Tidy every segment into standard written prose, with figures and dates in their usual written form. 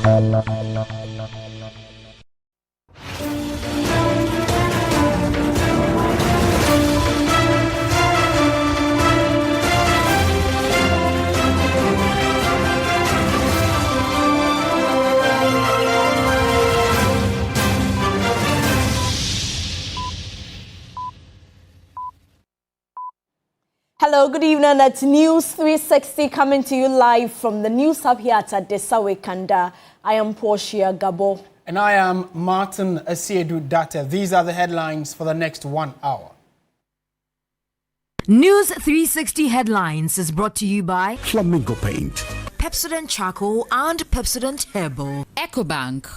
Hello, good evening. It's News360 coming to you live from the News Hub here at Adesawe Kanda. I am Portia Gabo. And I am Martin Asiedu Data. These are the headlines for the next 1 hour. News360 Headlines is brought to you by Flamingo Paint, Pepsodent Charcoal and Pepsodent Herbal, EcoBank.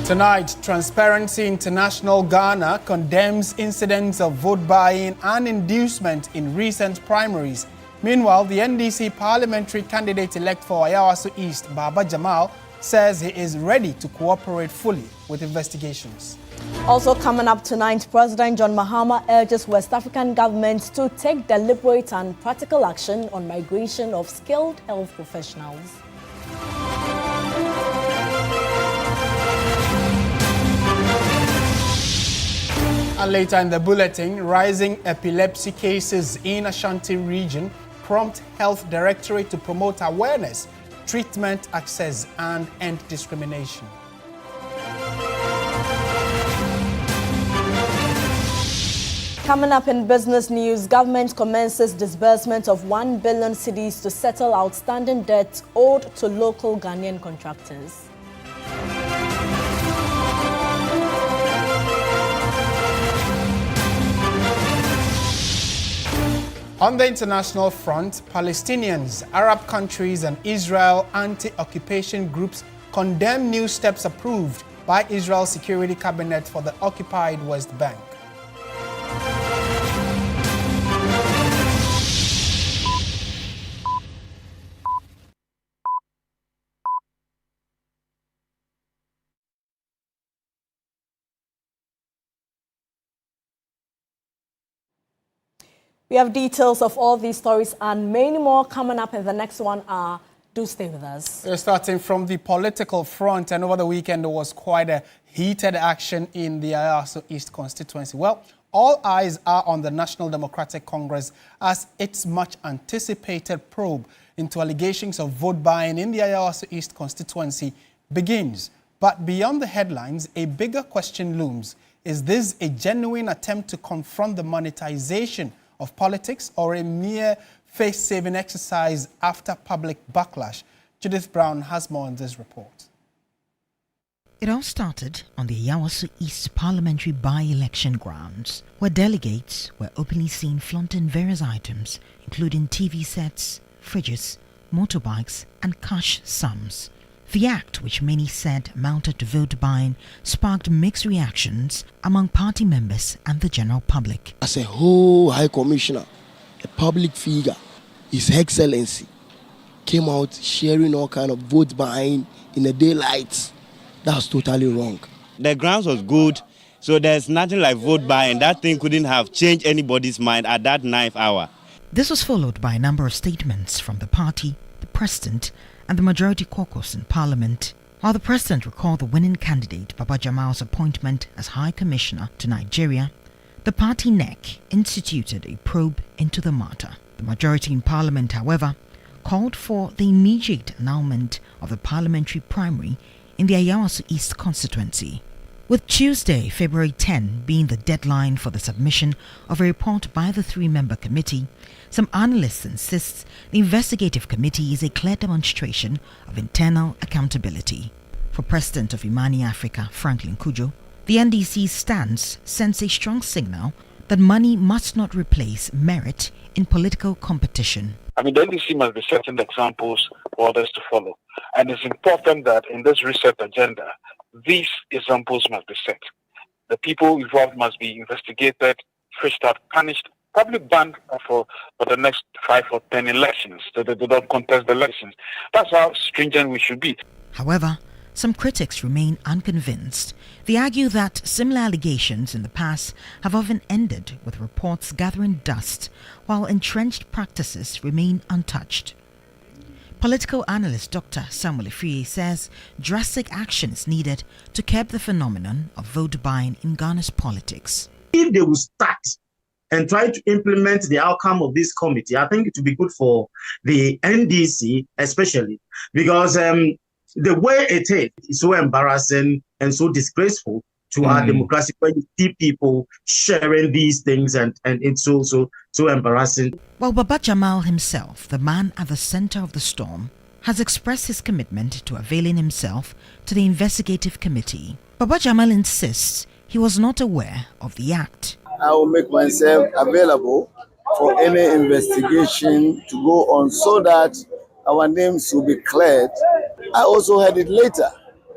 Tonight, Transparency International Ghana condemns incidents of vote buying and inducement in recent primaries. Meanwhile, the NDC parliamentary candidate-elect for Ayawaso East, Baba Jamal, says he is ready to cooperate fully with investigations. Also coming up tonight, President John Mahama urges West African governments to take deliberate and practical action on migration of skilled health professionals. And later in the bulletin, rising epilepsy cases in Ashanti region prompt Health Directorate to promote awareness, treatment access, and end discrimination. Coming up in business news, government commences disbursement of 1 billion cedis to settle outstanding debts owed to local Ghanaian contractors. On the international front, Palestinians, Arab countries, and Israel anti-occupation groups condemn new steps approved by Israel's Security Cabinet for the occupied West Bank. We have details of all these stories and many more coming up in the next 1 hour. Do stay with us. We're starting from the political front, and over the weekend there was quite a heated action in the Ayawaso East constituency. Well, all eyes are on the National Democratic Congress as its much anticipated probe into allegations of vote buying in the Ayawaso East constituency begins. But beyond the headlines, a bigger question looms. Is this a genuine attempt to confront the monetization of politics or a mere face-saving exercise after public backlash? Judith Brown has more on this report. It all started on the Ayawaso East parliamentary by-election grounds, where delegates were openly seen flaunting various items, including TV sets, fridges, motorbikes, and cash sums. The act, which many said amounted to vote buying, sparked mixed reactions among party members and the general public. As a whole High Commissioner, a public figure, His Excellency, came out sharing all kind of vote buying in the daylight. That's totally wrong. The grounds was good, so there's nothing like vote buying. That thing couldn't have changed anybody's mind at that 9th hour. This was followed by a number of statements from the party, the president, and the majority caucus in Parliament. While the president recalled the winning candidate Baba Jamal's appointment as High Commissioner to Nigeria, the party NEC instituted a probe into the matter. The majority in Parliament, however, called for the immediate annulment of the parliamentary primary in the Ayawaso East constituency, with Tuesday, February 10, being the deadline for the submission of a report by the 3-member committee. Some analysts insist the investigative committee is a clear demonstration of internal accountability. For President of Imani Africa, Franklin Kujo, the NDC's stance sends a strong signal that money must not replace merit in political competition. The NDC must be setting the examples for others to follow. And it's important that in this reset agenda, these examples must be set. The people involved must be investigated, fished out, punished, probably banned for the next 5 or 10 elections, so that they don't contest the elections. That's how stringent we should be. However, some critics remain unconvinced. They argue that similar allegations in the past have often ended with reports gathering dust, while entrenched practices remain untouched. Political analyst Dr. Samuel Ifrie says drastic action is needed to curb the phenomenon of vote buying in Ghana's politics. If they will start and try to implement the outcome of this committee, I think it would be good for the NDC especially, because the way it is so embarrassing and so disgraceful to our democracy when you see people sharing these things, and it's so embarrassing. While Baba Jamal himself, the man at the center of the storm, has expressed his commitment to availing himself to the investigative committee, Baba Jamal insists he was not aware of the act. I will make myself available for any investigation to go on so that our names will be cleared. I also heard it later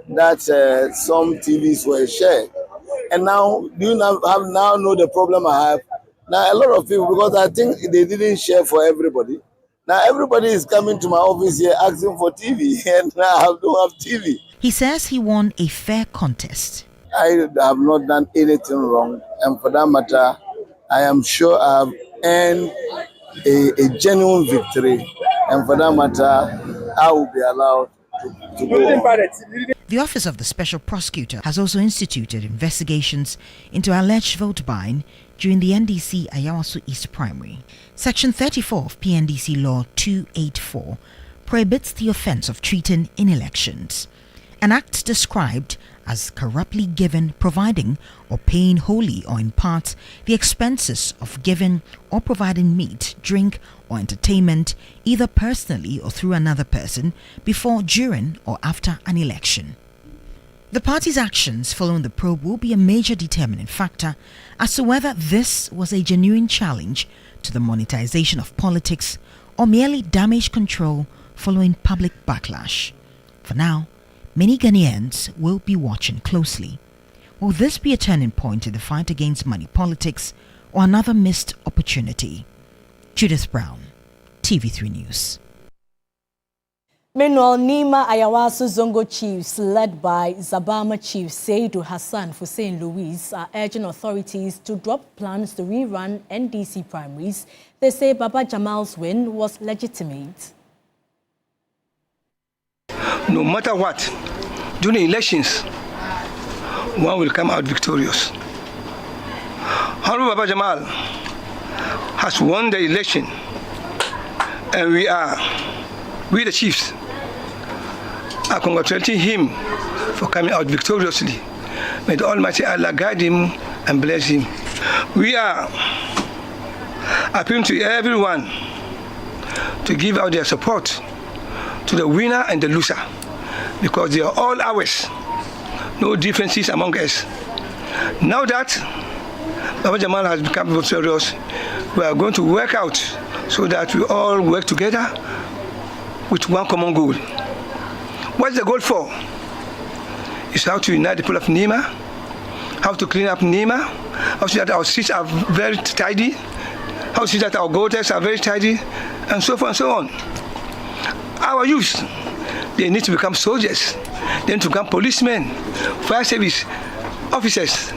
that some TVs were shared. And now, do you now know the problem I have? Now, a lot of people, because I think they didn't share for everybody. Now, everybody is coming to my office here asking for TV, and now I don't have TV. He says he won a fair contest. I have not done anything wrong, and for that matter, I am sure I have earned a genuine victory, and for that matter, I will be allowed to go on. The Office of the Special Prosecutor has also instituted investigations into alleged vote buying during the NDC Ayawaso East Primary. Section 34 of PNDC Law 284 prohibits the offence of cheating in elections. An act described as corruptly giving, providing, or paying wholly or in part the expenses of giving or providing meat, drink, or entertainment, either personally or through another person, before, during, or after an election. The party's actions following the probe will be a major determining factor as to whether this was a genuine challenge to the monetization of politics or merely damage control following public backlash. For now, many Ghanaians will be watching closely. Will this be a turning point in the fight against money politics or another missed opportunity? Judith Brown, TV3 News. Meanwhile, Nima Ayawaso Zongo chiefs, led by Zabama Chief Seydou Hassan Hussein Louis, are urging authorities to drop plans to rerun NDC primaries. They say Baba Jamal's win was legitimate. No matter what, during elections, one will come out victorious. Honorable Baba Jamal has won the election, and we the chiefs are congratulating him for coming out victoriously. May the Almighty Allah guide him and bless him. We are appealing to everyone to give out their support to the winner and the loser, because they are all ours. No differences among us. Now that Baba Jamal has become victorious, we are going to work out so that we all work together with one common goal. What's the goal for? It's how to unite the people of Nima, how to clean up Nima, how to see that our streets are very tidy, how to see that our gutters are very tidy, and so forth and so on. Our youth, they need to become soldiers, they need to become policemen, fire service officers,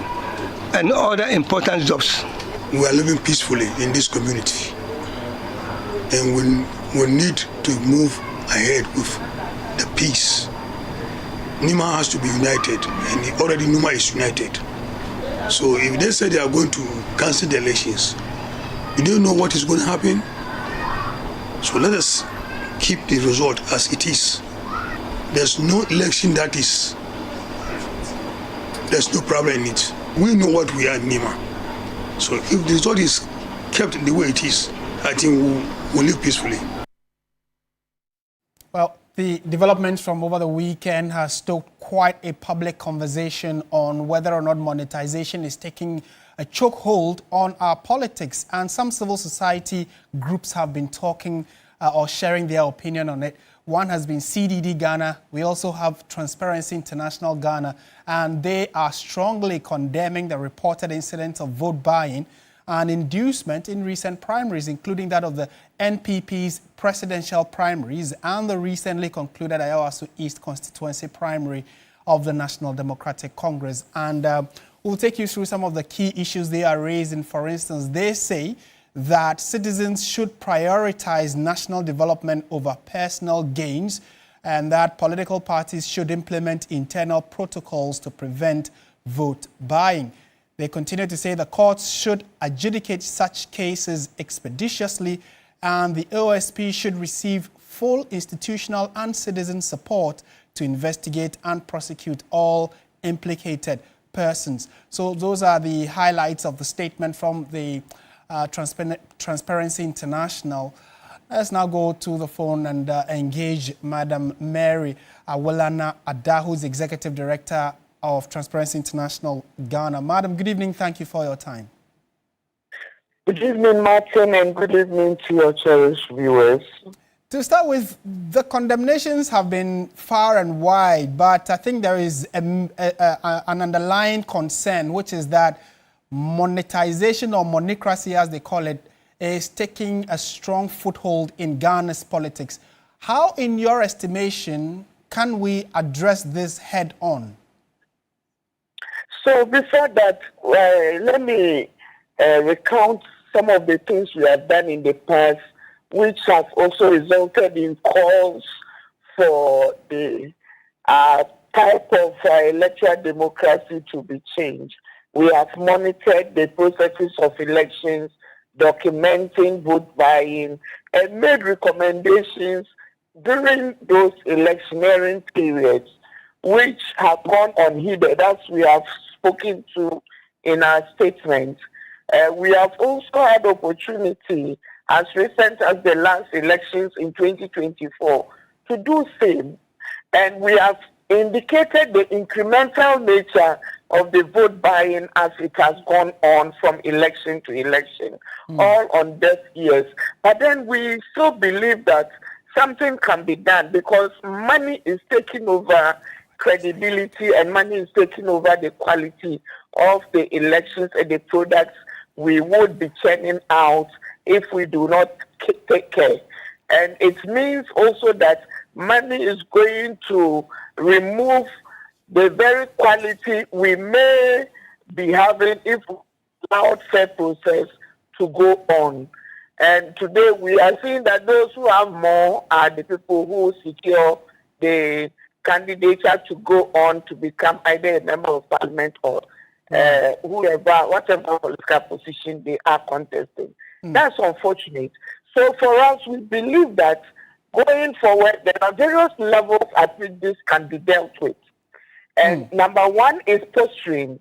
and other important jobs. We are living peacefully in this community, and we need to move ahead with the peace. Nima has to be united, and already Nima is united. So if they say they are going to cancel the elections, we don't know what is going to happen. So let us keep the result as it is. There's no election there's no problem in it. We know what we are in Nima. So if the result is kept the way it is, I think we'll live peacefully. Well, the developments from over the weekend has stoked quite a public conversation on whether or not monetization is taking a chokehold on our politics. And some civil society groups have been talking or sharing their opinion on it. One has been CDD Ghana. We also have Transparency International Ghana. And they are strongly condemning the reported incidents of vote buying and inducement in recent primaries, including that of the NPP's presidential primaries and the recently concluded Ayawaso East constituency primary of the National Democratic Congress. And we'll take you through some of the key issues they are raising. For instance, they say that citizens should prioritize national development over personal gains, and that political parties should implement internal protocols to prevent vote buying. They continue to say the courts should adjudicate such cases expeditiously, and the OSP should receive full institutional and citizen support to investigate and prosecute all implicated persons. So those are the highlights of the statement from the Transparency International. Let's now go to the phone and engage Madam Mary Awolana Ada, who's Executive Director of Transparency International Ghana. Madam, good evening. Thank you for your time. Good evening, Martin, and good evening to your cherished viewers. To start with, the condemnations have been far and wide, but I think there is an underlying concern, which is that monetization, or monocracy as they call it, is taking a strong foothold in Ghana's politics. How, in your estimation, can we address this head on? So before that, let me recount some of the things we have done in the past, which have also resulted in calls for the type of electoral democracy to be changed. We have monitored the processes of elections, documenting vote buying, and made recommendations during those electioneering periods, which have gone unheeded, as we have spoken to in our statement. We have also had opportunity, as recent as the last elections in 2024, to do same. And we have indicated the incremental nature of the vote buying as it has gone on from election to election, all on deaf ears. But then we still believe that something can be done, because money is taking over credibility, and money is taking over the quality of the elections and the products we would be churning out if we do not take care. And it means also that money is going to remove the very quality we may be having if we allow fair process to go on. And today we are seeing that those who have more are the people who secure the candidature to go on to become either a member of parliament or whatever political position they are contesting. That's unfortunate. So for us, we believe that going forward, there are various levels at which this can be dealt with. And number one is posturing.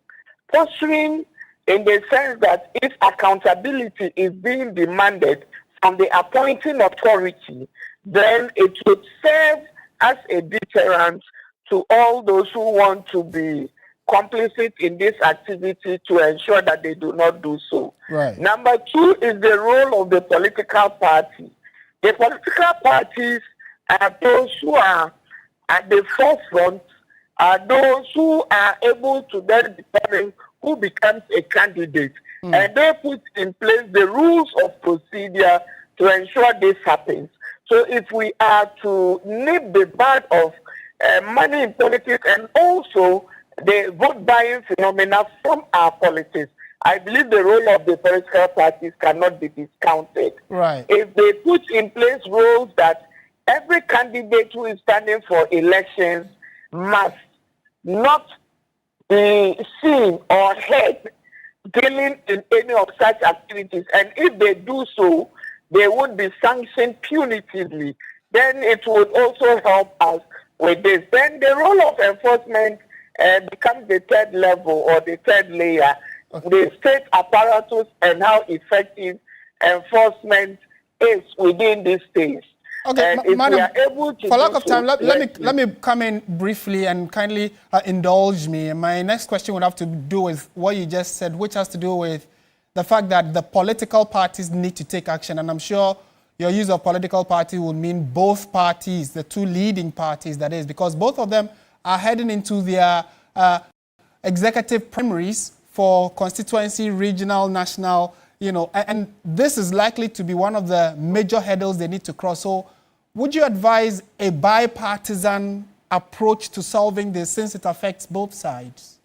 Posturing in the sense that if accountability is being demanded from the appointing authority, then it would serve as a deterrent to all those who want to be complicit in this activity, to ensure that they do not do so. Right. Number two is the role of the political party. The political parties are those who are at the forefront, are those who are able to then determine who becomes a candidate. And they put in place the rules of procedure to ensure this happens. So if we are to nip the bud of money in politics and also the vote buying phenomena from our politics, I believe the role of the political parties cannot be discounted. Right. If they put in place rules that every candidate who is standing for elections must not be seen or heard dealing in any of such activities, and if they do so, they would be sanctioned punitively, then it would also help us with this. Then the role of enforcement becomes the third level or the third layer, the state apparatus and how effective enforcement is within this space. Okay, Madam, for lack of time, let me come in briefly and kindly indulge me. My next question would have to do with what you just said, which has to do with the fact that the political parties need to take action. And I'm sure your use of political party would mean both parties, the two leading parties, that is, because both of them are heading into their executive primaries for constituency, regional, national, and this is likely to be one of the major hurdles they need to cross. So would you advise a bipartisan approach to solving this, since it affects both sides?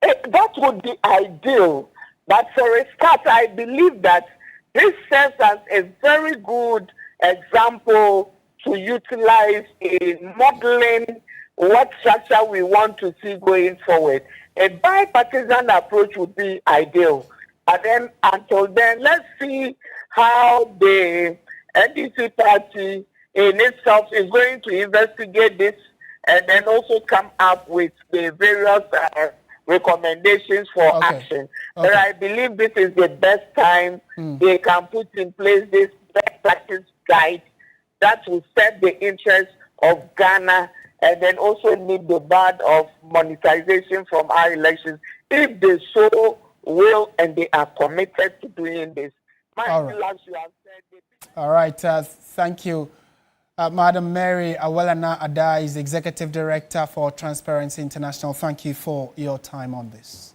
That would be ideal, But for a start, I believe that this serves as a very good example to utilize in modeling what structure we want to see going forward. A bipartisan approach would be ideal. But then, until then, let's see how the NDC party in itself is going to investigate this and then also come up with the various recommendations for action. But I believe this is the best time they can put in place this best practice guide that will set the interests of Ghana and then also nip the bud of monetization from our elections if they so will and they are committed to doing this. All right, thank you. Madam Mary Awelana Ada is Executive Director for Transparency International. Thank you for your time on this.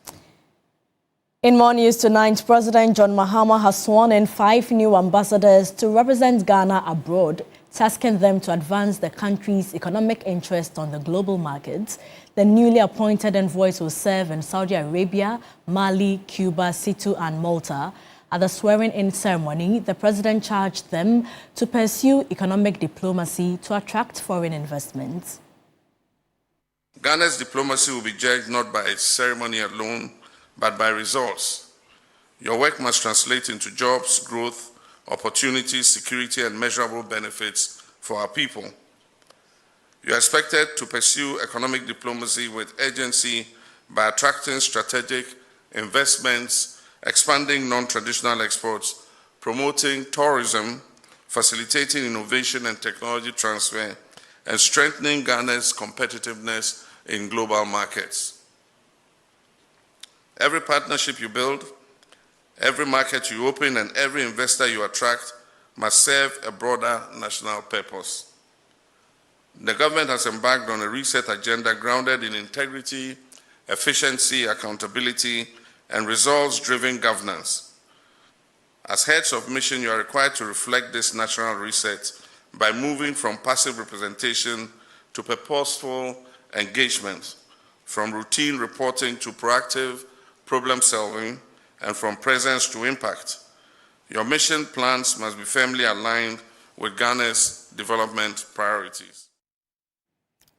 In more news tonight, President John Mahama has sworn in 5 new ambassadors to represent Ghana abroad, tasking them to advance the country's economic interest on the global markets. The newly appointed envoys will serve in Saudi Arabia, Mali, Cuba, Situ, and Malta. At the swearing-in ceremony, the president charged them to pursue economic diplomacy to attract foreign investments. Ghana's diplomacy will be judged not by its ceremony alone, but by results. Your work must translate into jobs, growth, opportunities, security, and measurable benefits for our people. You are expected to pursue economic diplomacy with urgency by attracting strategic investments, expanding non-traditional exports, promoting tourism, facilitating innovation and technology transfer, and strengthening Ghana's competitiveness in global markets. Every partnership you build, every market you open, and every investor you attract must serve a broader national purpose. The government has embarked on a reset agenda grounded in integrity, efficiency, accountability, and results-driven governance. As heads of mission, you are required to reflect this national reset by moving from passive representation to purposeful engagement, from routine reporting to proactive problem-solving, and from presence to impact. Your mission plans must be firmly aligned with Ghana's development priorities.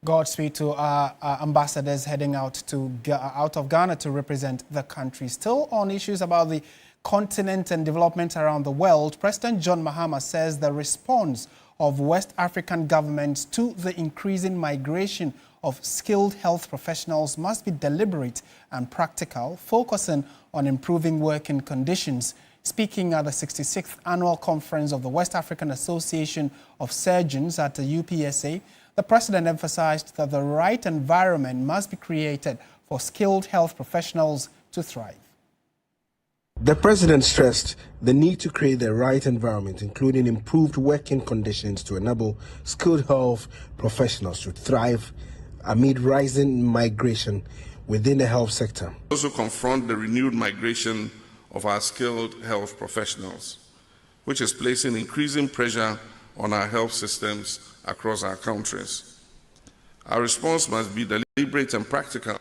Godspeed to our ambassadors heading out of Ghana to represent the country. Still on issues about the continent and development around the world, President John Mahama says the response of West African governments to the increasing migration of skilled health professionals must be deliberate and practical, focusing on improving working conditions. Speaking at the 66th Annual Conference of the West African Association of Surgeons at the UPSA, the president emphasized that the right environment must be created for skilled health professionals to thrive. The president stressed the need to create the right environment, including improved working conditions to enable skilled health professionals to thrive amid rising migration within the health sector. Also confront the renewed migration of our skilled health professionals, which is placing increasing pressure on our health systems across our countries. Our response must be deliberate and practical,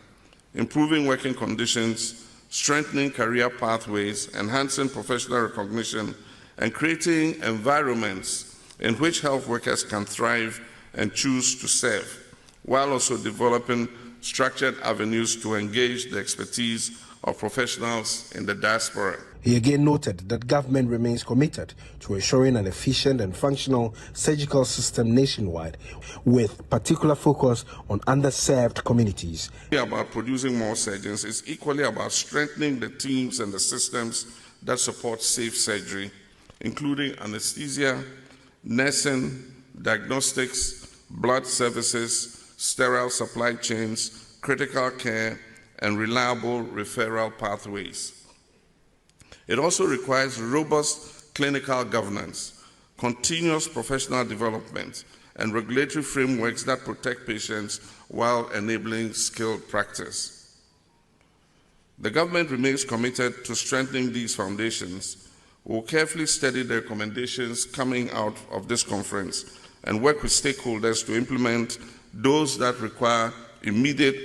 improving working conditions, strengthening career pathways, enhancing professional recognition, and creating environments in which health workers can thrive and choose to serve, while also developing structured avenues to engage the expertise of professionals in the diaspora. He again noted that government remains committed to ensuring an efficient and functional surgical system nationwide, with particular focus on underserved communities. About producing more surgeons is equally about strengthening the teams and the systems that support safe surgery, including anesthesia, nursing, diagnostics, blood services, sterile supply chains, critical care, and reliable referral pathways. It also requires robust clinical governance, continuous professional development, and regulatory frameworks that protect patients while enabling skilled practice. The government remains committed to strengthening these foundations. We will carefully study the recommendations coming out of this conference and work with stakeholders to implement those that require immediate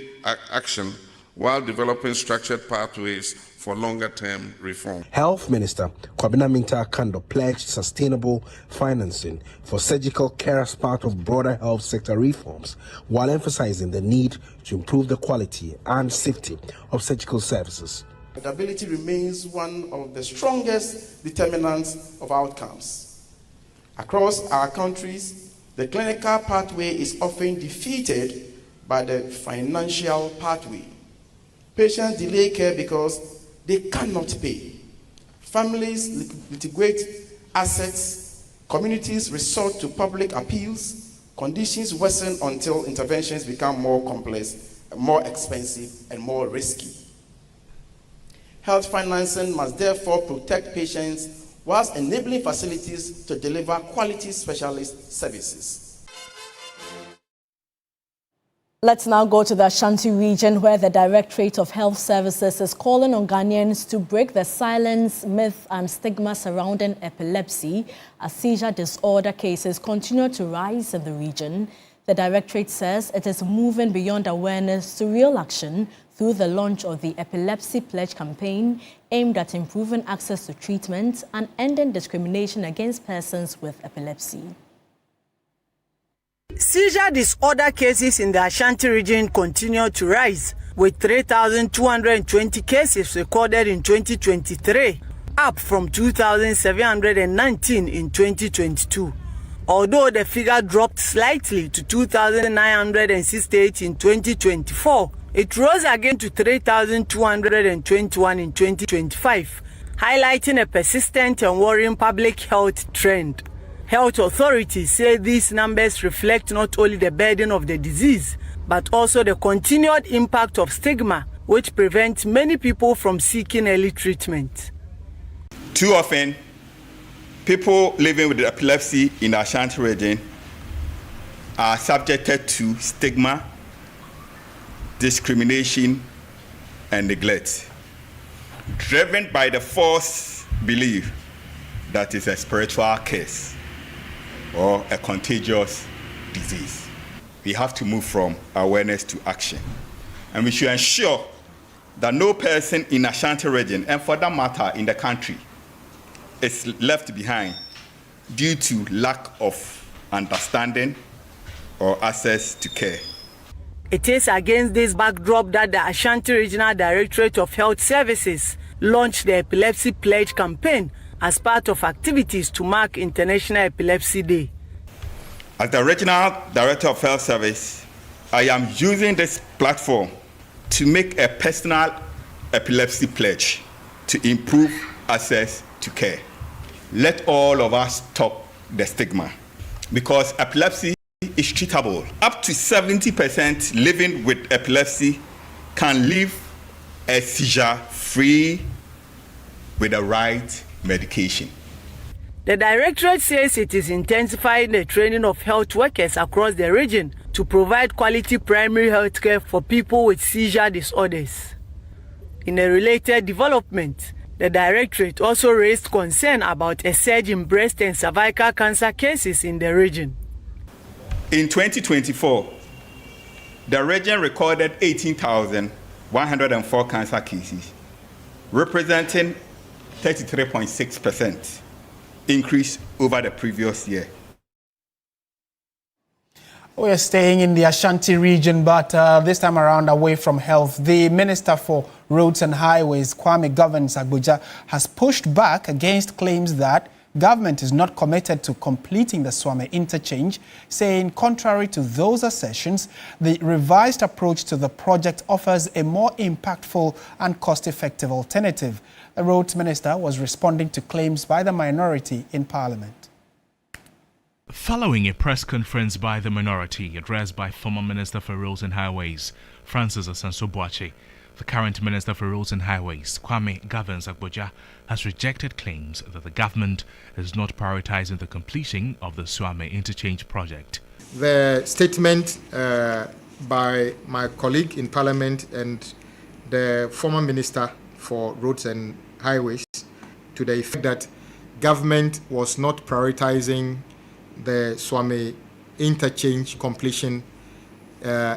action while developing structured pathways for longer-term reform. Health Minister Kwabena Minta Kando pledged sustainable financing for surgical care as part of broader health sector reforms, while emphasizing the need to improve the quality and safety of surgical services. Affordability remains one of the strongest determinants of outcomes. Across our countries, the clinical pathway is often defeated by the financial pathway. Patients delay care because they cannot pay. Families litigate assets, communities resort to public appeals, conditions worsen until interventions become more complex, more expensive, and more risky. Health financing must therefore protect patients whilst enabling facilities to deliver quality specialist services. Let's now go to the Ashanti region, where the Directorate of Health Services is calling on Ghanaians to break the silence, myth and stigma surrounding epilepsy as seizure disorder cases continue to rise in the region. The Directorate says it is moving beyond awareness to real action through the launch of the Epilepsy Pledge campaign aimed at improving access to treatment and ending discrimination against persons with epilepsy. Seizure disorder cases in the Ashanti region continue to rise, with 3,220 cases recorded in 2023, up from 2,719 in 2022. Although the figure dropped slightly to 2,968 in 2024, it rose again to 3,221 in 2025, highlighting a persistent and worrying public health trend. Health authorities say these numbers reflect not only the burden of the disease, but also the continued impact of stigma, which prevents many people from seeking early treatment. Too often, people living with epilepsy in the Ashanti region are subjected to stigma, discrimination, and neglect, driven by the false belief that it's a spiritual curse or a contagious disease. We have to move from awareness to action. And we should ensure that no person in Ashanti region, and for that matter in the country, is left behind due to lack of understanding or access to care. It is against this backdrop that the Ashanti Regional Directorate of Health Services launched the Epilepsy Pledge campaign as part of activities to mark International Epilepsy Day. As the Regional Director of Health Service, I am using this platform to make a personal epilepsy pledge to improve access to care. Let all of us stop the stigma, because epilepsy is treatable. Up to 70% living with epilepsy can live a seizure-free with the right medication. The Directorate says it is intensifying the training of health workers across the region to provide quality primary health care for people with seizure disorders. In a related development, the Directorate also raised concern about a surge in breast and cervical cancer cases in the region. In 2024, the region recorded 18,104 cancer cases, representing 33.6% increase over the previous year. We are staying in the Ashanti region, but this time around away from health. The Minister for Roads and Highways, Kwame Govins-Agbodza, has pushed back against claims that government is not committed to completing the Swame interchange, saying contrary to those assertions, the revised approach to the project offers a more impactful and cost-effective alternative. The Roads Minister was responding to claims by the minority in Parliament. Following a press conference by the minority addressed by former Minister for Roads and Highways, Francis Asanso-Boakye, the current Minister for Roads and Highways, Kwame Govins-Agbodza, has rejected claims that the government is not prioritizing the completion of the Swame interchange project. The statement by my colleague in Parliament and the former Minister for Roads and Highways to the effect that government was not prioritizing the Swame interchange completion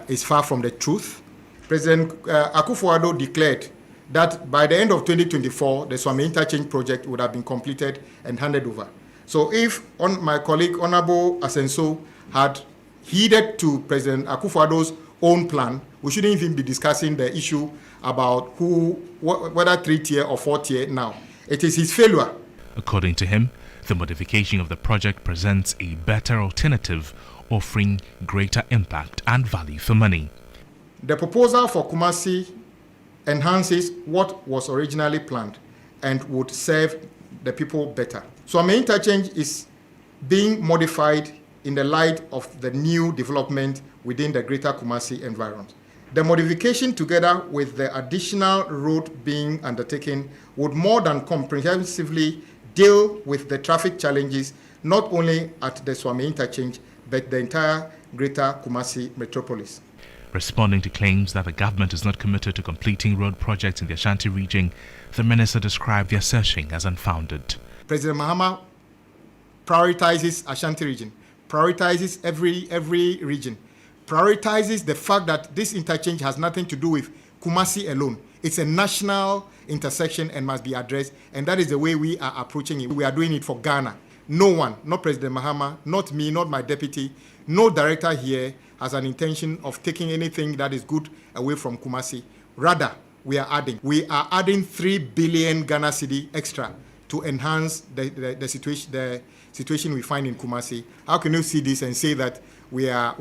is far from the truth. President Akufo-Addo declared that by the end of 2024, the Swami Interchange project would have been completed and handed over. So if my colleague, Honorable Asenso, had heeded to President Akufo-Addo's own plan, we shouldn't even be discussing the issue about whether 3-tier or 4-tier now. It is his failure. According to him, the modification of the project presents a better alternative, offering greater impact and value for money. The proposal for Kumasi enhances what was originally planned and would serve the people better. So our main interchange is being modified in the light of the new development within the greater Kumasi environment. The modification, together with the additional road being undertaken, would more than comprehensively deal with the traffic challenges not only at the Swami interchange but the entire greater Kumasi metropolis. Responding to claims that the government is not committed to completing road projects in the Ashanti region, the minister described the assertion as unfounded. President Mahama prioritizes Ashanti region, prioritizes every region, prioritizes the fact that this interchange has nothing to do with Kumasi alone. It's a national intersection and must be addressed, and that is the way we are approaching it. We are doing it for Ghana. No one, not President Mahama, not me, not my deputy, no director here has an intention of taking anything that is good away from Kumasi. Rather, we are adding 3 billion Ghana cedi extra to enhance the situation we find in Kumasi. How can you see this and say that we are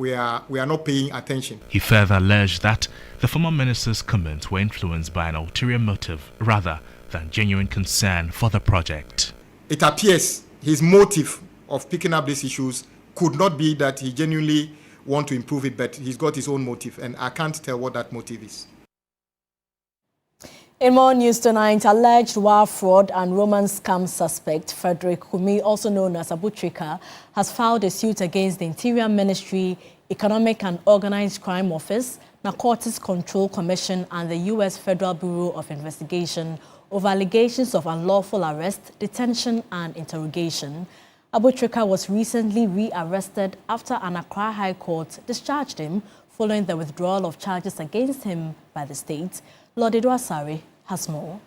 not paying attention? He further alleged that the former minister's comments were influenced by an ulterior motive rather than genuine concern for the project. It appears his motive of picking up these issues could not be that he genuinely wants to improve it, but he's got his own motive, and I can't tell what that motive is. In more news tonight, alleged wire fraud and romance scam suspect Frederick Kumi, also known as Abu Trika, has filed a suit against the Interior Ministry, Economic and Organized Crime Office, Narcotics Control Commission and the U.S. Federal Bureau of Investigation over allegations of unlawful arrest, detention and interrogation. Abu Trika was recently re-arrested after an Accra High Court discharged him following the withdrawal of charges against him by the state. Lord Edwasari has more.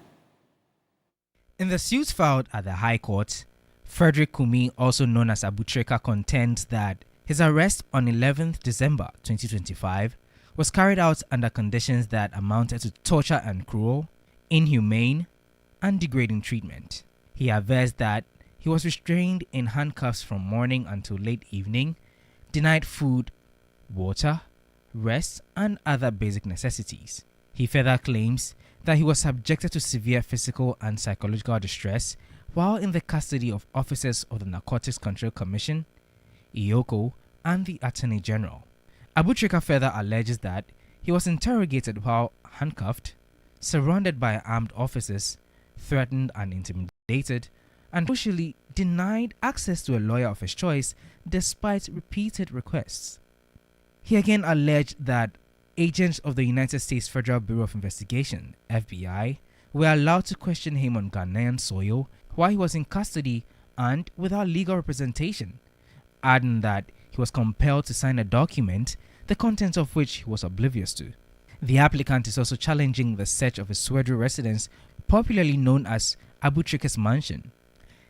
In the suit filed at the High Court, Frederick Kumi, also known as Abu Trika, contends that his arrest on 11th December 2025 was carried out under conditions that amounted to torture and cruel, inhumane, and degrading treatment. He avers that he was restrained in handcuffs from morning until late evening, denied food, water, rest, and other basic necessities. He further claims that he was subjected to severe physical and psychological distress while in the custody of officers of the Narcotics Control Commission, IOCO, and the Attorney General. Abu Trika further alleges that he was interrogated while handcuffed, surrounded by armed officers, threatened and intimidated, and crucially denied access to a lawyer of his choice despite repeated requests. He again alleged that agents of the United States Federal Bureau of Investigation, FBI, were allowed to question him on Ghanaian soil while he was in custody and without legal representation, adding that he was compelled to sign a document, the contents of which he was oblivious to. The applicant is also challenging the search of his Swedru residence, popularly known as Abu Trika's mansion.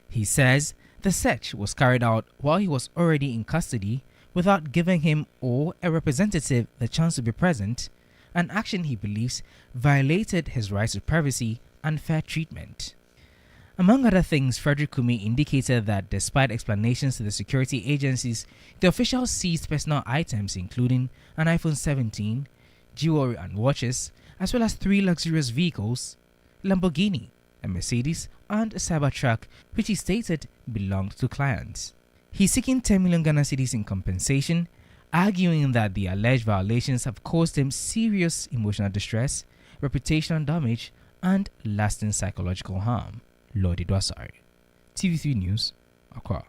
He says the search was carried out while he was already in custody without giving him or a representative the chance to be present, an action he believes violated his rights to privacy and fair treatment. Among other things, Frederick Kumi indicated that despite explanations to the security agencies, the officials seized personal items including an iPhone 17, jewelry and watches, as well as 3 luxurious vehicles, Lamborghini, a Mercedes, and a Cybertruck, which he stated belonged to clients. He's seeking 10 million Ghana cedis in compensation, arguing that the alleged violations have caused him serious emotional distress, reputational damage, and lasting psychological harm. Lord Idwasari, TV3 News, Accra.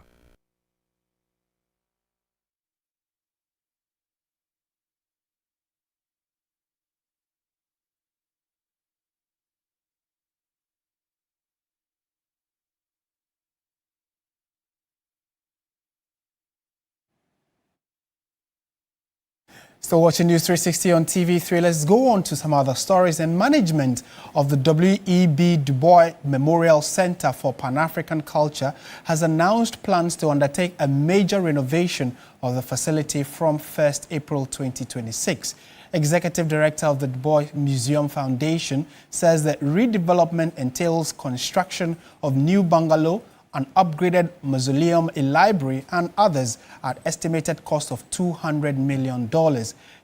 Still watching News 360 on TV3. Let's go on to some other stories. And management of the W.E.B. Du Bois Memorial Center for Pan-African Culture has announced plans to undertake a major renovation of the facility from 1st April 2026. Executive Director of the Du Bois Museum Foundation says that redevelopment entails construction of new bungalow, an upgraded mausoleum, a library, and others at estimated cost of $200 million.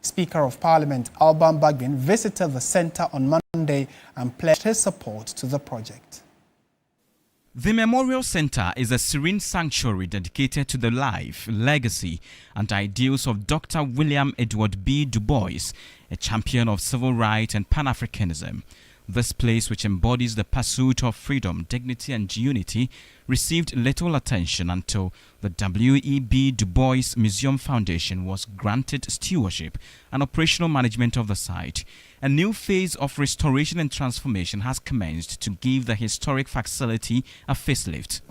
Speaker of Parliament Alban Bagbin visited the center on Monday and pledged his support to the project. The Memorial Center is a serene sanctuary dedicated to the life, legacy, and ideals of Dr. William Edward B. Du Bois, a champion of civil rights and Pan-Africanism. This place, which embodies the pursuit of freedom, dignity, and unity, received little attention until the W.E.B. Du Bois Museum Foundation was granted stewardship and operational management of the site. A new phase of restoration and transformation has commenced to give the historic facility a facelift.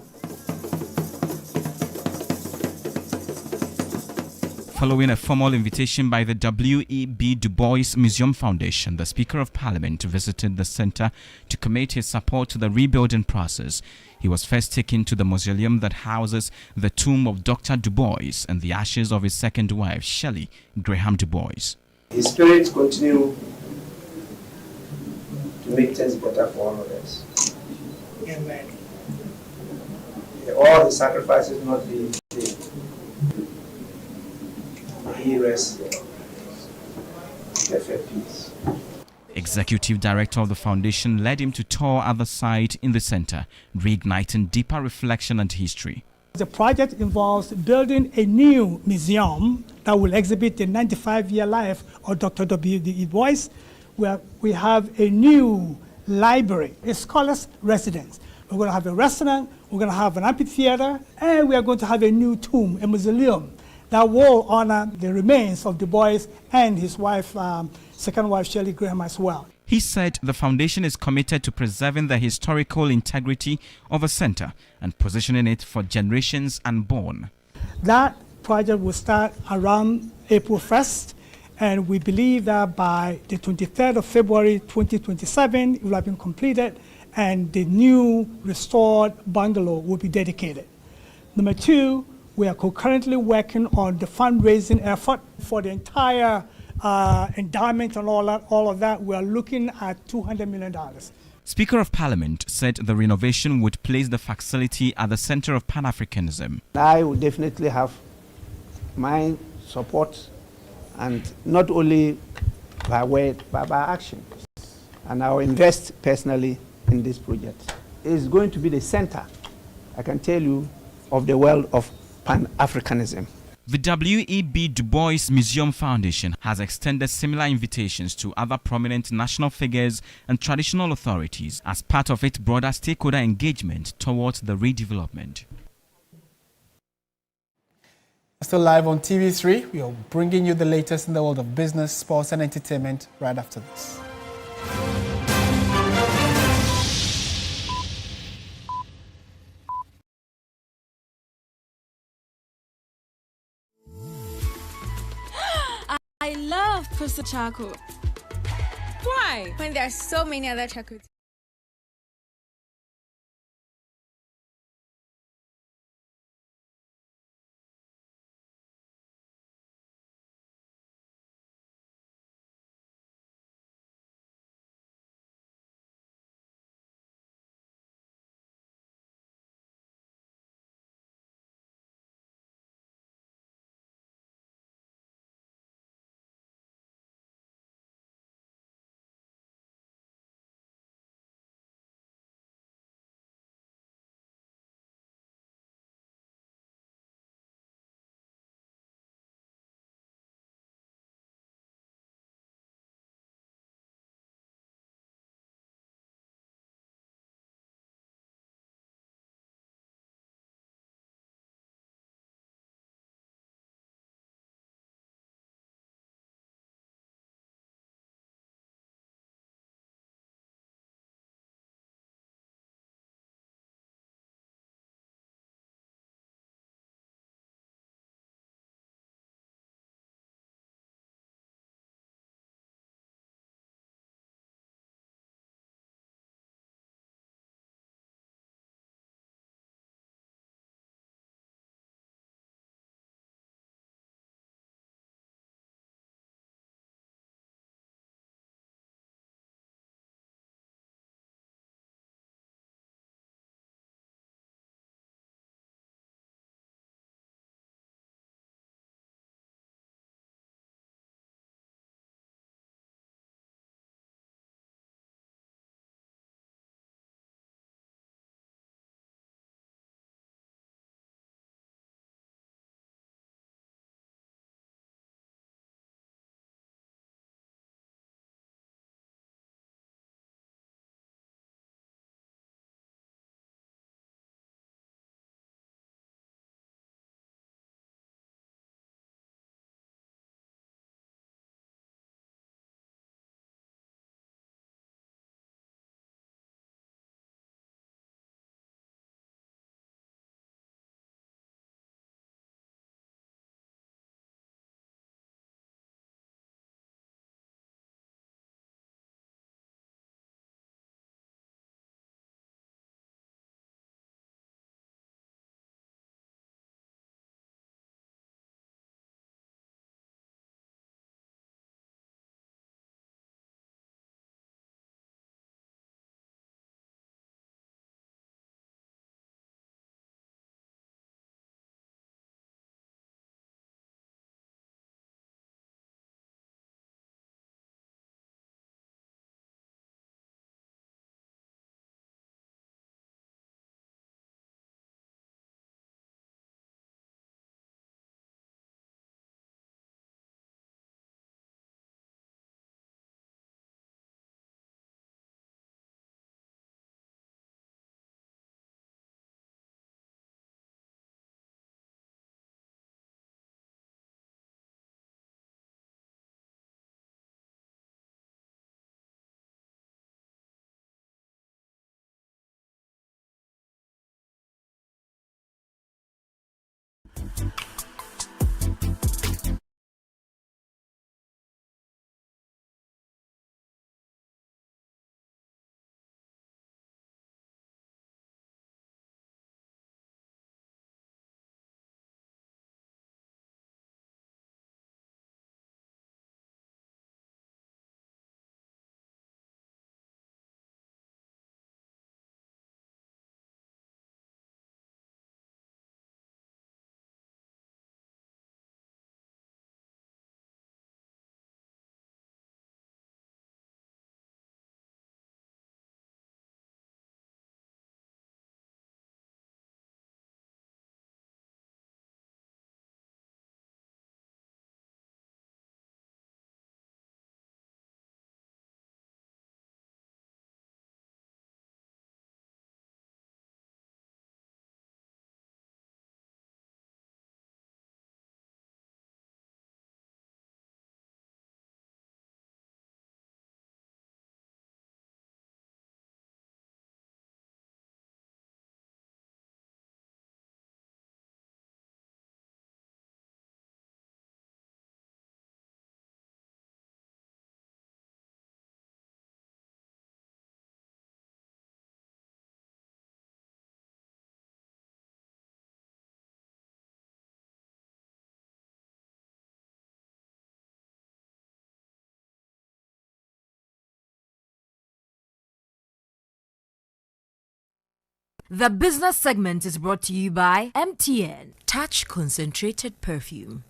Following a formal invitation by the W.E.B. Du Bois Museum Foundation, the Speaker of Parliament visited the center to commit his support to the rebuilding process. He was first taken to the mausoleum that houses the tomb of Dr. Du Bois and the ashes of his second wife, Shelley Graham Du Bois. His spirit continue to make things better for all of us. Amen. All the sacrifices not being made. He rests in perfect peace. Executive Director of the Foundation led him to tour other sites in the center, reigniting deeper reflection and history. The project involves building a new museum that will exhibit the 95-year life of Dr. W. Du Bois, where we have a new library, a scholar's residence. We're going to have a restaurant, we're going to have an amphitheater, and we are going to have a new tomb, a mausoleum, that will honor the remains of Du Bois and his wife, second wife, Shelley Graham, as well. He said the foundation is committed to preserving the historical integrity of a center and positioning it for generations unborn. That project will start around April 1st, and we believe that by the 23rd of February 2027, it will have been completed, and the new restored bungalow will be dedicated. Number two, we are concurrently working on the fundraising effort for the entire endowment and all of that. We are looking at $200 million. Speaker of Parliament said the renovation would place the facility at the center of Pan-Africanism. I will definitely have my support, and not only by word, but by action. And I will invest personally in this project. It's going to be the center, I can tell you, of the world of Pan-Africanism. The W.E.B. Du Bois Museum Foundation has extended similar invitations to other prominent national figures and traditional authorities as part of its broader stakeholder engagement towards the redevelopment. Still live on TV3, we are bringing you the latest in the world of business, sports and entertainment right after this. I love pasta charcoal. Why? When there are so many other charcoals. The business segment is brought to you by MTN. Touch concentrated perfume.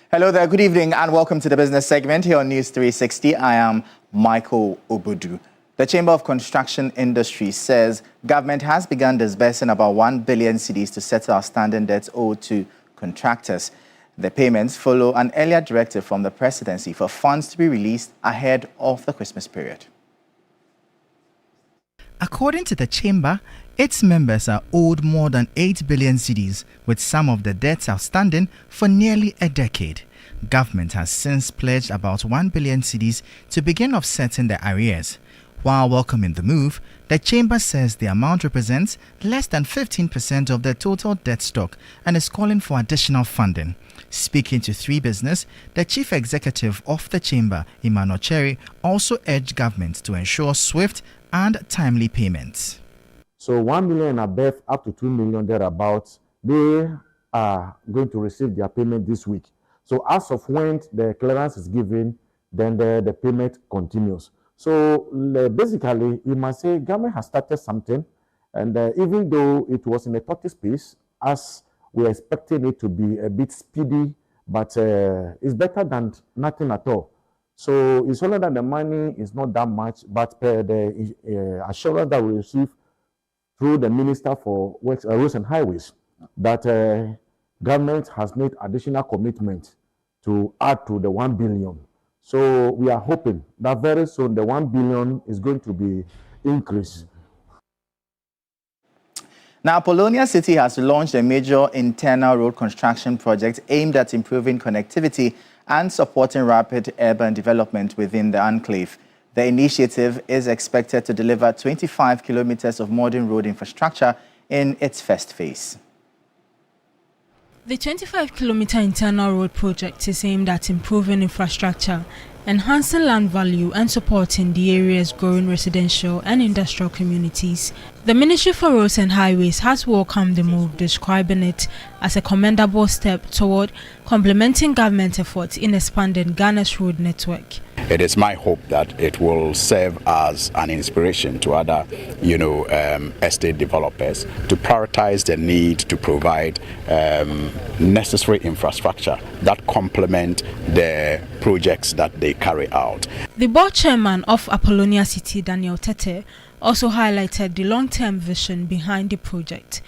Hello there, good evening and welcome to the business segment here on News 360. I am Michael Obudu. The Chamber of Construction Industry says government has begun disbursing about 1 billion cedis to settle outstanding debts owed to contractors. The payments follow an earlier directive from the presidency for funds to be released ahead of the Christmas period. According to the chamber, its members are owed more than 8 billion cedis, with some of the debts outstanding for nearly a decade. Government has since pledged about 1 billion cedis to begin offsetting the arrears. While welcoming the move, the chamber says the amount represents less than 15% of the total debt stock and is calling for additional funding. Speaking to 3 Business, the chief executive of the chamber, Emmanuel Cherry, also urged government to ensure swift and timely payments. So 1 million above up to 2 million thereabouts, they are going to receive their payment this week. So as of when the clearance is given, then the payment continues. So basically, you must say government has started something, and even though it was in a tortoise pace, as we're expecting it to be a bit speedy, but it's better than nothing at all. So it's only that the money is not that much, but the assurance that we receive through the Minister for Works, Roads and Highways, that government has made additional commitment to add to the 1 billion. So we are hoping that very soon the 1 billion is going to be increased. Now, Apollonia City has launched a major internal road construction project aimed at improving connectivity and supporting rapid urban development within the enclave. The initiative is expected to deliver 25 kilometers of modern road infrastructure in its first phase. The 25-kilometer internal road project is aimed at improving infrastructure, enhancing land value and supporting the area's growing residential and industrial communities. The Ministry for Roads and Highways has welcomed the move, describing it as a commendable step toward complementing government efforts in expanding Ghana's road network. It is my hope that it will serve as an inspiration to other, estate developers to prioritize the need to provide necessary infrastructure that complement the projects that they carry out. The board chairman of Apollonia City, Daniel Tete, also highlighted the long-term vision behind the project.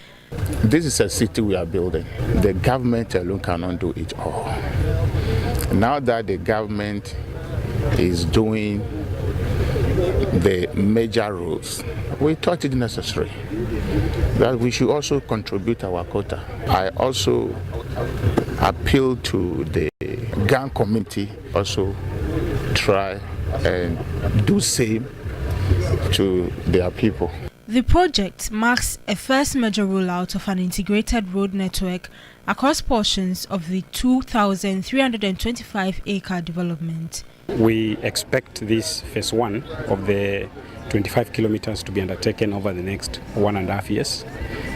This is a city we are building. The government alone cannot do it all. Now that the government is doing the major roads, we thought it necessary that we should also contribute our quota. I also appeal to the gang community also try and do same to their people. The project marks a first major rollout of an integrated road network across portions of the 2,325-acre development. We expect this phase 1 of the 25 kilometers to be undertaken over the next 1.5 years.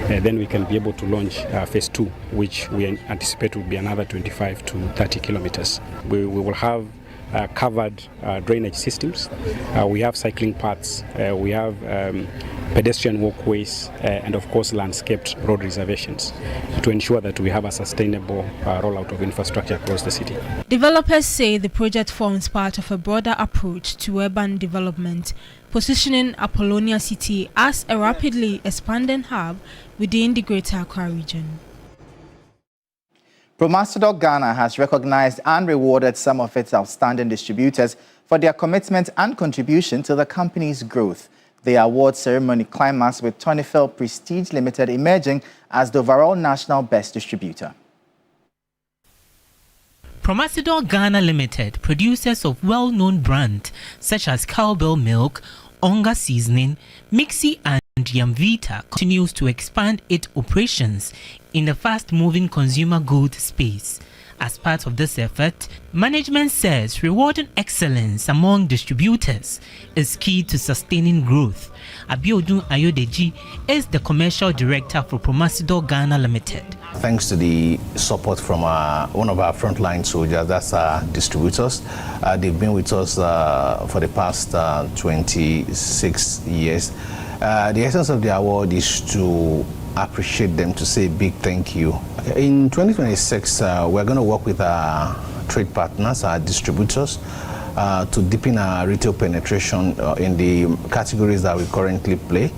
Then we can be able to launch phase 2, which we anticipate will be another 25 to 30 kilometers. We will have covered drainage systems. We have cycling paths. We have pedestrian walkways, and of course landscaped road reservations to ensure that we have a sustainable rollout of infrastructure across the city. Developers say the project forms part of a broader approach to urban development, positioning Apollonia City as a rapidly expanding hub within the Greater Accra region. Promasidor Ghana has recognized and rewarded some of its outstanding distributors for their commitment and contribution to the company's growth. The award ceremony climaxed with Tonifel Prestige Limited emerging as the overall national best distributor. Promasidor Ghana Limited, producers of well-known brands such as Cowbell Milk, Onga Seasoning, Mixi and Yamvita, continues to expand its operations in the fast-moving consumer goods space. As part of this effort, management says rewarding excellence among distributors is key to sustaining growth. Abiodun Ayodeji is the commercial director for Promasidor Ghana Limited. Thanks to the support from one of our frontline soldiers, that's our distributors. They've been with us for the past 26 years. The essence of the award is to appreciate them, to say a big thank you. In 2026, we're going to work with our trade partners, our distributors, to deepen our retail penetration in the categories that we currently play,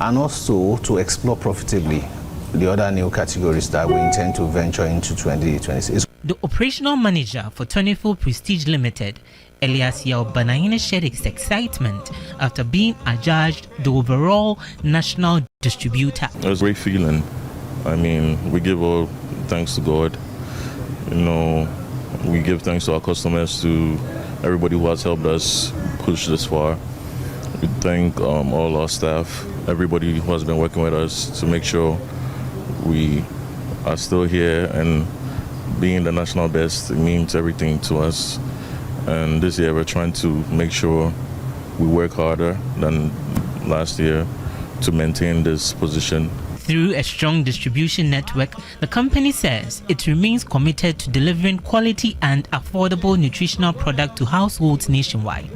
and also to explore profitably the other new categories that we intend to venture into 2026. The operational manager for Tonifel Prestige Limited, Elias Yao Banayine, shared his excitement after being adjudged the overall national distributor. It was a great feeling. I mean, we give all thanks to God. You know, we give thanks to our customers, to everybody who has helped us push this far. We thank all our staff, everybody who has been working with us to make sure we are still here, and being the national best, it means everything to us. And this year we're trying to make sure we work harder than last year to maintain this position. Through a strong distribution network, the company says it remains committed to delivering quality and affordable nutritional product to households nationwide.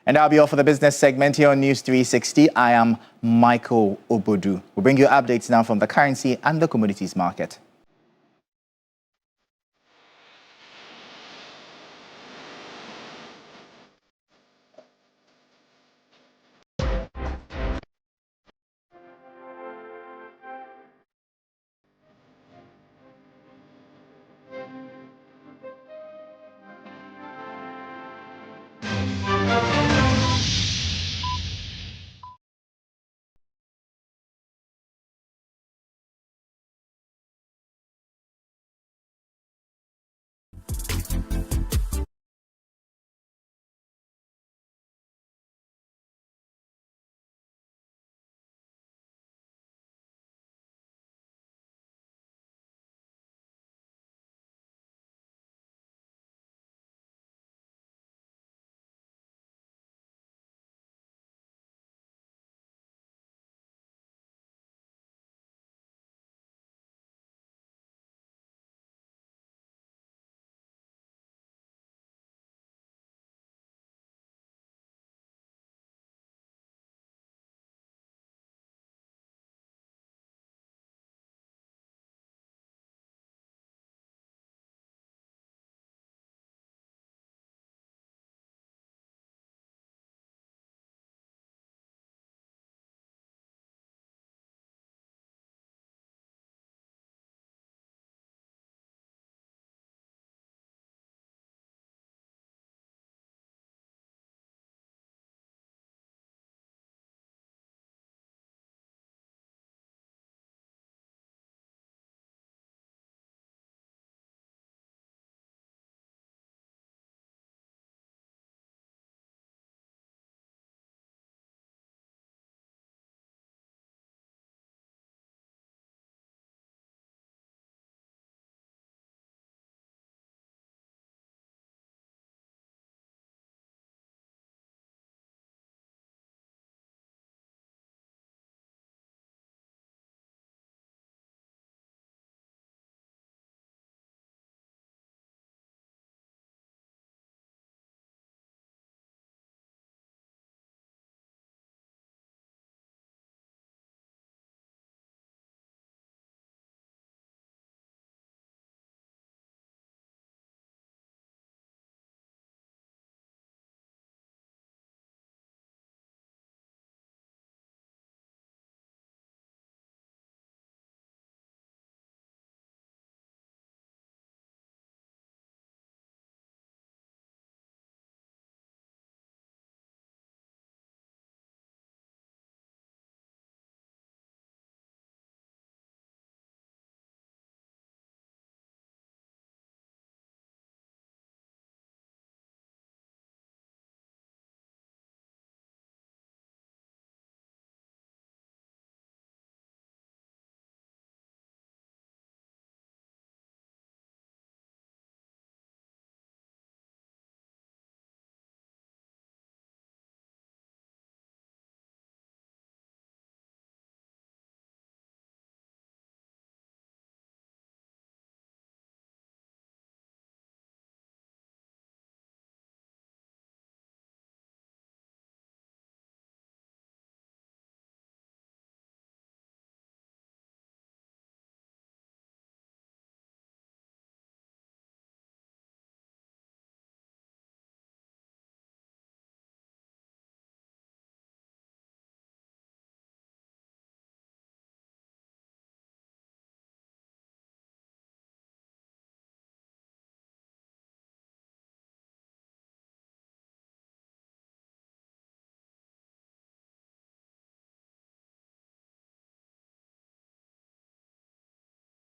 And that'll be all for the business segment here on News 360. I am Michael Obodu. We'll bring you updates now from the currency and the commodities market.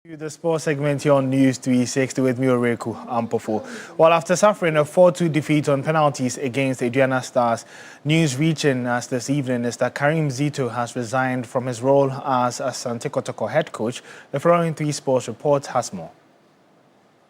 The sports segment here on News 360 with me, Oreku Ampofo. Well, after suffering a 4-2 defeat on penalties against Aduana Stars, news reaching us this evening is that Karim Zito has resigned from his role as Asante Kotoko head coach. The following 3 Sports report has more.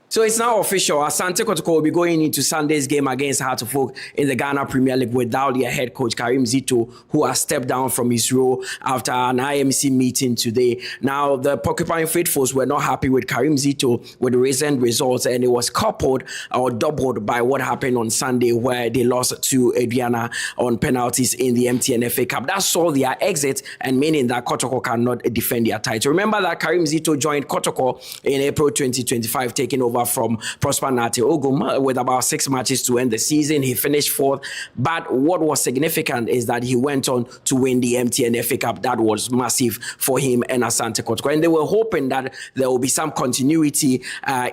So it's now official. Asante Kotoko will be going into Sunday's game against Hearts of Oak in the Ghana Premier League without their head coach Karim Zito, who has stepped down from his role after an IMC meeting today. Now, the Porcupine faithfuls were not happy with Karim Zito with the recent results, and it was coupled or doubled by what happened on Sunday, where they lost to Aduana on penalties in the MTN FA Cup. That saw their exit, and meaning that Kotoko cannot defend their title. Remember that Karim Zito joined Kotoko in April 2025, taking over from Prosper Nate Ogum with about 6 matches to end the season. He finished 4th, but what was significant is that he went on to win the MTN FA Cup. That was massive for him and Asante Kotoko, and they were hoping that there will be some continuity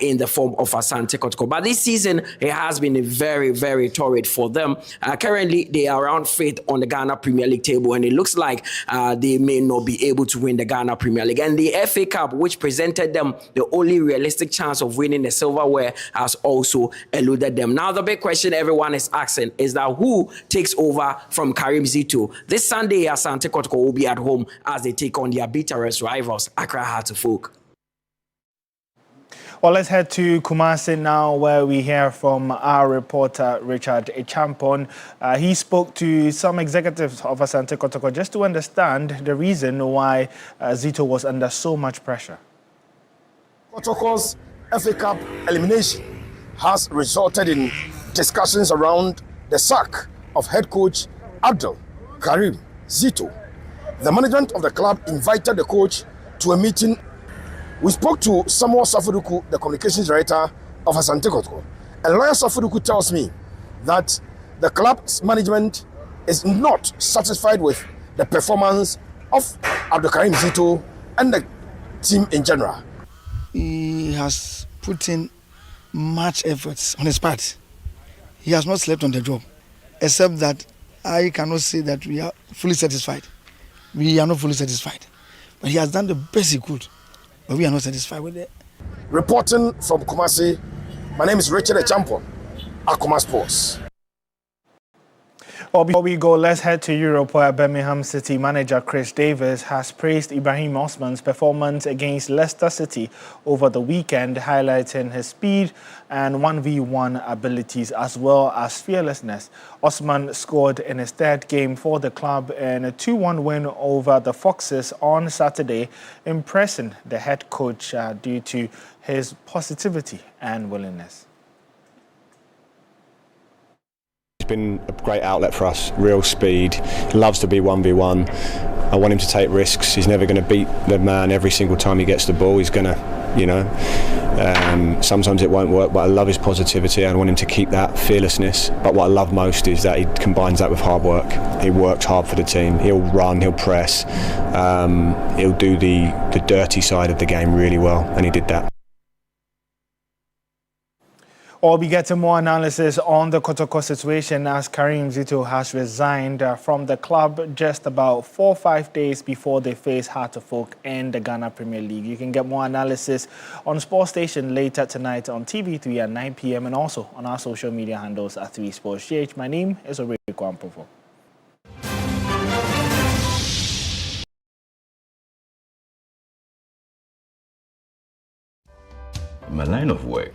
in the form of Asante Kotoko. But this season, it has been very, very torrid for them. Currently, they are around 5th on the Ghana Premier League table, and it looks like they may not be able to win the Ghana Premier League. And the FA Cup, which presented them the only realistic chance of winning the silverware, has also eluded them. Now, the big question everyone is asking is that who takes over from Karim Zito? This Sunday, Asante Kotoko will be at home as they take on their bitterest rivals, Accra Hearts of Oak. Well, let's head to Kumasi now, where we hear from our reporter, Richard Echampon. He spoke to some executives of Asante Kotoko just to understand the reason why Zito was under so much pressure. Kotoko's FA Cup elimination has resulted in discussions around the sack of head coach Abdul Karim Zito. The management of the club invited the coach to a meeting. We spoke to Samuel Safuduku, the communications director of Asante Kotoko. And lawyer Safuduku tells me that the club's management is not satisfied with the performance of Abdul Karim Zito and the team in general. He has put in much efforts on his part. He has not slept on the job, except that I cannot say that we are fully satisfied. We are not fully satisfied. But he has done the best he could, but we are not satisfied with it. Reporting from Kumasi, my name is Richard Echampon, Akuma Sports. Well, before we go, let's head to Europe, where Birmingham City manager Chris Davis has praised Ibrahim Osman's performance against Leicester City over the weekend, highlighting his speed and 1v1 abilities as well as fearlessness. Osman scored in his 3rd game for the club in a 2-1 win over the Foxes on Saturday, impressing the head coach due to his positivity and willingness. He's been a great outlet for us, real speed, loves to be 1v1. I want him to take risks. He's never going to beat the man every single time he gets the ball. He's going to, sometimes it won't work, but I love his positivity. I want him to keep that fearlessness. But what I love most is that he combines that with hard work. He works hard for the team. He'll run, he'll press, he'll do the dirty side of the game really well, and he did that. We'll be getting more analysis on the Kotoko situation as Karim Zito has resigned from the club just about 4 or 5 days before they face Hearts of Oak in the Ghana Premier League. You can get more analysis on Sports Station later tonight on TV3 at 9 p.m. and also on our social media handles at 3 Sports GH. My name is Oreku Ampofo. My line of work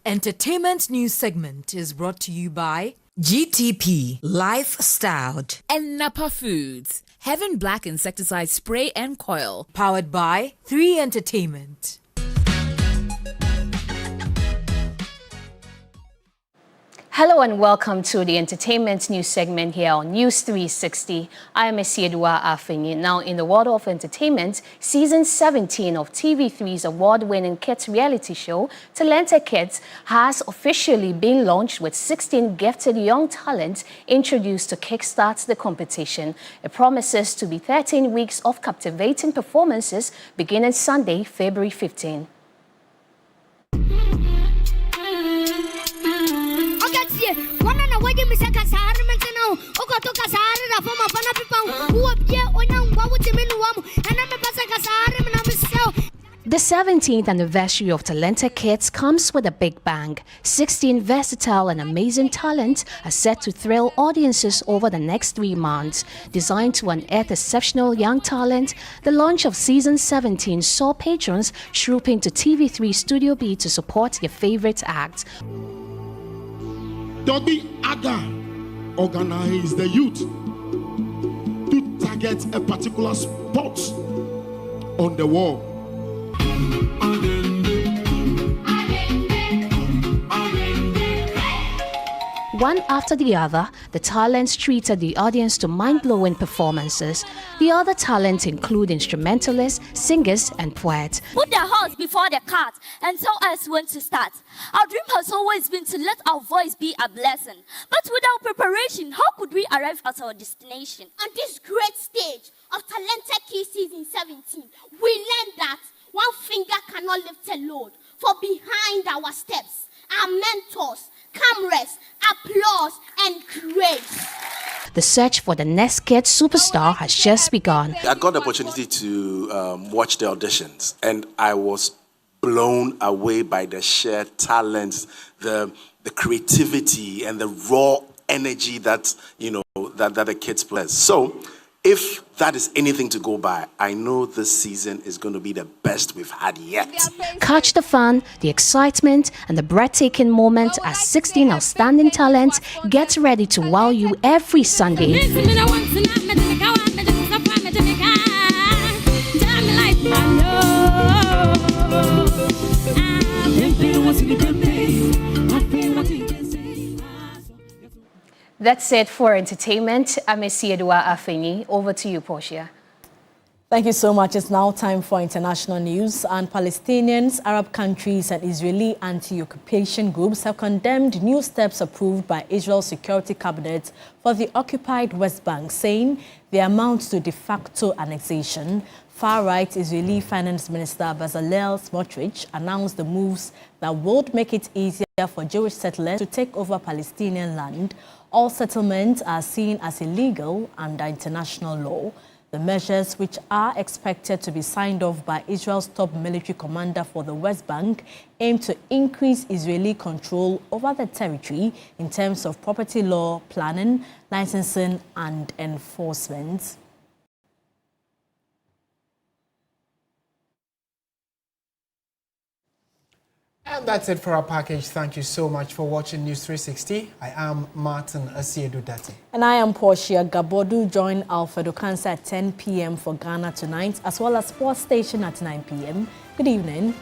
Entertainment news segment is brought to you by GTP Lifestyle and Napa Foods. Heaven Black Insecticide Spray and Coil. Powered by 3 Entertainment. Hello and welcome to the entertainment news segment here on News 360. I am Esiedua Afeni. Now, in the world of entertainment, season 17 of TV3's award-winning kids reality show, Talented Kids, has officially been launched with 16 gifted young talents introduced to kickstart the competition. It promises to be 13 weeks of captivating performances beginning Sunday, February 15. The 17th anniversary of Talented Kids comes with a big bang. 16 versatile and amazing talents are set to thrill audiences over the next 3 months. Designed to unearth exceptional young talent, the launch of season 17 saw patrons trooping to TV3 Studio B to support their favorite act. Dogby Aga organize the youth to target a particular spot on the wall. One after the other, the talents treated the audience to mind-blowing performances. The other talents include instrumentalists, singers, and poets. Put the horse before the cart and tell us when to start. Our dream has always been to let our voice be a blessing. But without preparation, how could we arrive at our destination? On this great stage of Talented Kids Season 17, we learned that one finger cannot lift a load. For behind our steps are mentors, cameras, applause, and grace. The search for the next kid superstar has just begun. I got the opportunity to watch the auditions, and I was blown away by the sheer talents, the creativity, and the raw energy that that the kids play. So, if that is anything to go by, I know this season is going to be the best we've had yet. Catch the fun, the excitement, and the breathtaking moments as 16 outstanding talents get ready to wow you every Sunday. That's it for entertainment. I'm Esiedua Afeni. Over to you, Portia. Thank you so much. It's now time for international news. And Palestinians, Arab countries, and Israeli anti-occupation groups have condemned new steps approved by Israel's security cabinet for the occupied West Bank, saying they amount to de facto annexation. Far-right Israeli Finance Minister Bezalel Smotrich announced the moves that would make it easier for Jewish settlers to take over Palestinian land. All settlements are seen as illegal under international law. The measures, which are expected to be signed off by Israel's top military commander for the West Bank, aim to increase Israeli control over the territory in terms of property law, planning, licensing, and enforcement. And that's it for our package. Thank you so much for watching News 360. I am Martin Asiedu Dati. And I am Portia Gabodu. Join Alfredo Cancer at 10 p.m. for Ghana Tonight, as well as Sports Station at 9 p.m. Good evening.